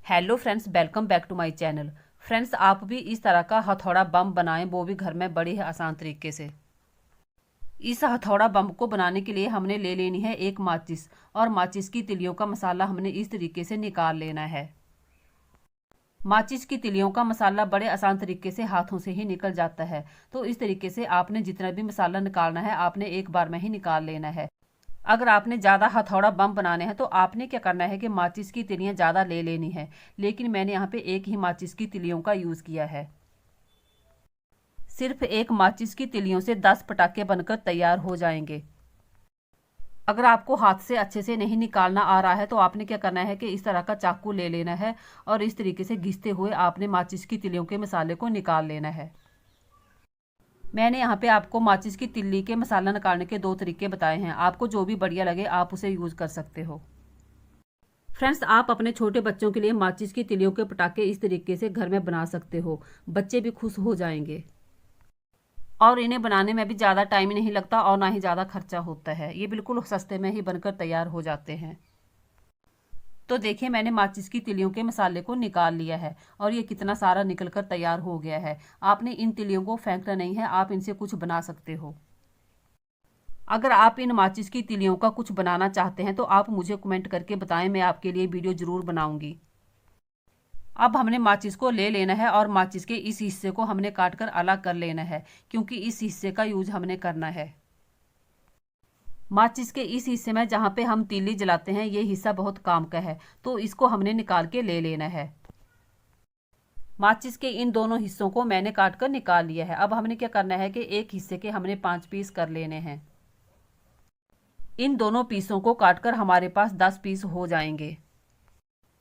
Hello friends, welcome back to my channel. Friends, आप भी इस तरह का हथौड़ा बम बनाएं, वो भी घर में बड़ी आसान तरीके से। इस हथौड़ा बम को बनाने के लिए हमने ले लेनी है एक माचिस, और माचिस की तिलियों का मसाला हमने इस तरीके से निकाल लेना है। माचिस की तिलियों का मसाला बड़े आसान तरीके से हाथों से ही निकल जाता है, तो इस तरीके से आपने जितना भी मसाला निकालना है आपने एक बार में ही निकाल लेना है। अगर आपने ज़्यादा हथौड़ा बम बनाने हैं तो आपने क्या करना है कि माचिस की तिलियां ज़्यादा ले लेनी है, लेकिन मैंने यहाँ पे एक ही माचिस की तिलियों का यूज़ किया है। सिर्फ एक माचिस की तिलियों से 10 पटाखे बनकर तैयार हो जाएंगे। अगर आपको हाथ से अच्छे से नहीं निकालना आ रहा है तो आपने क्या करना है कि इस तरह का चाकू ले लेना है और इस तरीके से घिसते हुए आपने माचिस की तिलियों के मसाले को निकाल लेना है। मैंने यहाँ पे आपको माचिस की तिल्ली के मसाला निकालने के 2 तरीके बताए हैं। आपको जो भी बढ़िया लगे आप उसे यूज़ कर सकते हो। फ्रेंड्स, आप अपने छोटे बच्चों के लिए माचिस की तिलियों के पटाखे इस तरीके से घर में बना सकते हो। बच्चे भी खुश हो जाएंगे और इन्हें बनाने में भी ज़्यादा टाइम नहीं लगता और ना ही ज़्यादा खर्चा होता है। ये बिल्कुल सस्ते में ही बनकर तैयार हो जाते हैं। तो देखिए, मैंने माचिस की तिलियों के मसाले को निकाल लिया है और ये कितना सारा निकल कर तैयार हो गया है। आपने इन तिलियों को फेंकना नहीं है, आप इनसे कुछ बना सकते हो। अगर आप इन माचिस की तिलियों का कुछ बनाना चाहते हैं तो आप मुझे कमेंट करके बताएं, मैं आपके लिए वीडियो ज़रूर बनाऊंगी। अब हमने माचिस को ले लेना है और माचिस के इस हिस्से को हमने काट कर अलग कर लेना है, क्योंकि इस हिस्से का यूज हमने करना है। माचिस के इस हिस्से में जहाँ पे हम तीली जलाते हैं ये हिस्सा बहुत काम का है, तो इसको हमने निकाल के ले लेना है। माचिस के इन दोनों हिस्सों को मैंने काट कर निकाल लिया है। अब हमने क्या करना है कि एक हिस्से के हमने 5 पीस कर लेने हैं। इन दोनों पीसों को काटकर हमारे पास 10 पीस हो जाएंगे।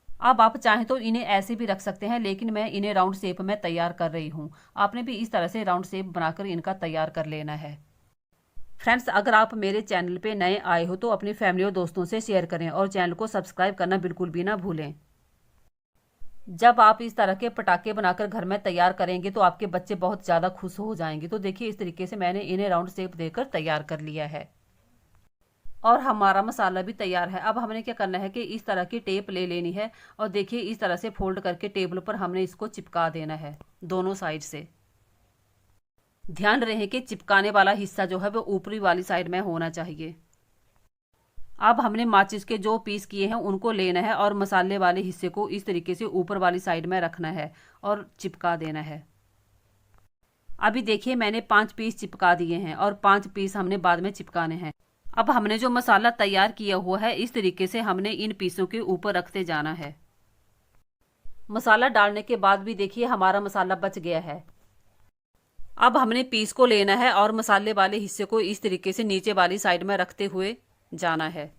अब आप चाहें तो इन्हें ऐसे भी रख सकते हैं, लेकिन मैं इन्हें राउंड शेप में तैयार कर रही हूँ। आपने भी इस तरह से राउंड शेप बनाकर इनका तैयार कर लेना है। फ्रेंड्स, अगर आप मेरे चैनल पे नए आए हो तो अपनी फैमिली और दोस्तों से शेयर करें और चैनल को सब्सक्राइब करना बिल्कुल भी ना भूलें। जब आप इस तरह के पटाखे बनाकर घर में तैयार करेंगे तो आपके बच्चे बहुत ज़्यादा खुश हो जाएंगे। तो देखिए, इस तरीके से मैंने इन्हें राउंड शेप देकर तैयार कर लिया है और हमारा मसाला भी तैयार है। अब हमने क्या करना है कि इस तरह की टेप ले लेनी है और देखिए इस तरह से फोल्ड करके टेबल पर हमने इसको चिपका देना है दोनों साइड से। ध्यान रहे कि चिपकाने वाला हिस्सा जो है वो ऊपरी वाली साइड में होना चाहिए। अब हमने माचिस के जो पीस किए हैं उनको लेना है और मसाले वाले हिस्से को इस तरीके से ऊपर वाली साइड में रखना है और चिपका देना है। अभी देखिए, मैंने 5 पीस चिपका दिए हैं और 5 पीस हमने बाद में चिपकाने हैं। अब हमने जो मसाला तैयार किया हुआ है इस तरीके से हमने इन पीसों के ऊपर रखते जाना है। मसाला डालने के बाद भी देखिए हमारा मसाला बच गया है। अब हमने पीस को लेना है और मसाले वाले हिस्से को इस तरीके से नीचे वाली साइड में रखते हुए जाना है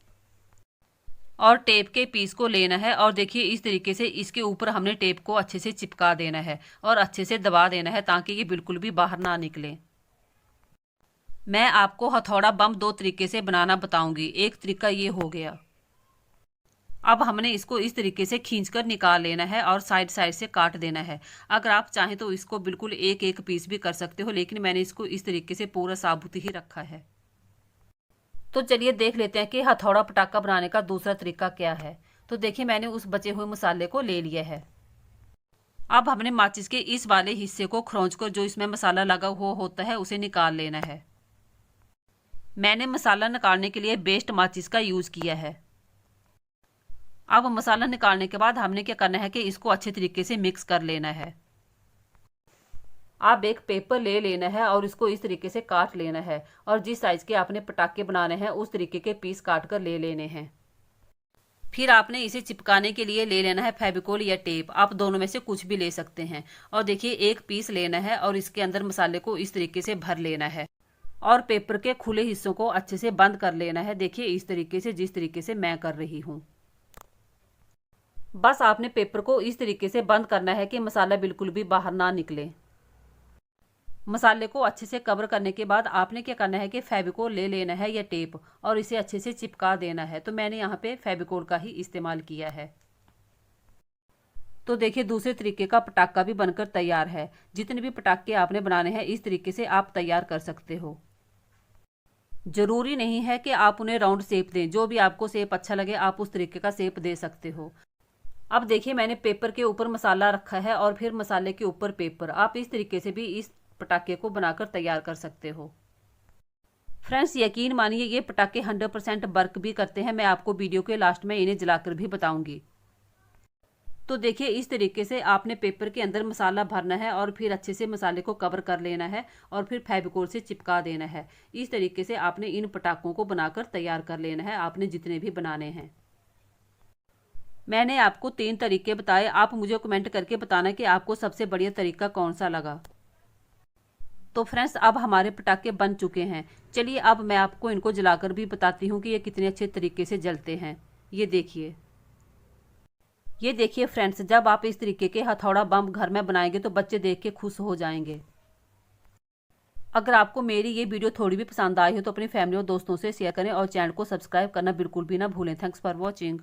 और टेप के पीस को लेना है और देखिए इस तरीके से इसके ऊपर हमने टेप को अच्छे से चिपका देना है और अच्छे से दबा देना है ताकि ये बिल्कुल भी बाहर ना निकले। मैं आपको हथौड़ा बम 2 तरीके से बनाना बताऊंगी। एक तरीका ये हो गया। अब हमने इसको इस तरीके से खींचकर निकाल लेना है और साइड साइड से काट देना है। अगर आप चाहें तो इसको बिल्कुल एक एक पीस भी कर सकते हो, लेकिन मैंने इसको इस तरीके से पूरा साबुत ही रखा है। तो चलिए देख लेते हैं कि हथौड़ा पटाखा बनाने का दूसरा तरीका क्या है। तो देखिए, मैंने उस बचे हुए मसाले को ले लिया है। अब हमने माचिस के इस वाले हिस्से को खरोंचकर जो इसमें मसाला लगा हुआ होता है उसे निकाल लेना है। मैंने मसाला निकालने के लिए बेस्ट माचिस का यूज किया है। अब मसाला निकालने के बाद हमने क्या करना है कि इसको अच्छे तरीके से मिक्स कर लेना है। आप एक पेपर ले लेना है और इसको इस तरीके से काट लेना है और जिस साइज के आपने पटाखे बनाने हैं उस तरीके के पीस काट कर ले लेने हैं। फिर आपने इसे चिपकाने के लिए ले लेना है फेविकोल या टेप। आप दोनों में से कुछ भी ले सकते हैं। और देखिए, एक पीस लेना है और इसके अंदर मसाले को इस तरीके से भर लेना है और पेपर के खुले हिस्सों को अच्छे से बंद कर लेना है। देखिए इस तरीके से, जिस तरीके से मैं कर रही हूँ। बस आपने पेपर को इस तरीके से बंद करना है कि मसाला बिल्कुल भी बाहर ना निकले। मसाले को अच्छे से कवर करने के बाद आपने क्या करना है कि फेविकोल ले लेना है या टेप और इसे अच्छे से चिपका देना है। तो मैंने यहाँ पे फेविकोल का ही इस्तेमाल किया है। तो देखिए, दूसरे तरीके का पटाखा भी बनकर तैयार है। जितने भी पटाखे आपने बनाने हैं इस तरीके से आप तैयार कर सकते हो। जरूरी नहीं है कि आप उन्हें राउंड शेप दें, जो भी आपको शेप अच्छा लगे आप उस तरीके का शेप दे सकते हो। अब देखिए मैंने पेपर के ऊपर मसाला रखा है और फिर मसाले के ऊपर पेपर। आप इस तरीके से भी इस पटाखे को बनाकर तैयार कर सकते हो। फ्रेंड्स यकीन मानिए ये पटाखे 100% वर्क भी करते हैं। मैं आपको वीडियो के लास्ट में इन्हें जलाकर भी बताऊंगी। तो देखिए इस तरीके से आपने पेपर के अंदर मसाला भरना है और फिर अच्छे से मसाले को कवर कर लेना है और फिर फेविकोल से चिपका देना है। इस तरीके से आपने इन पटाखों को बनाकर तैयार कर लेना है, आपने जितने भी बनाने हैं। मैंने आपको 3 तरीके बताए। आप मुझे कमेंट करके बताना कि आपको सबसे बढ़िया तरीका कौन सा लगा। तो फ्रेंड्स अब हमारे पटाखे बन चुके हैं। चलिए अब मैं आपको इनको जलाकर भी बताती हूँ कि ये कितने अच्छे तरीके से जलते हैं। ये देखिए फ्रेंड्स, जब आप इस तरीके के हथौड़ा बम घर में बनाएंगे तो बच्चे देख के खुश हो जाएंगे। अगर आपको मेरी ये वीडियो थोड़ी भी पसंद आई हो तो अपनी फैमिली और दोस्तों से शेयर करें और चैनल को सब्सक्राइब करना बिल्कुल भी ना भूलें। Thanks for watching.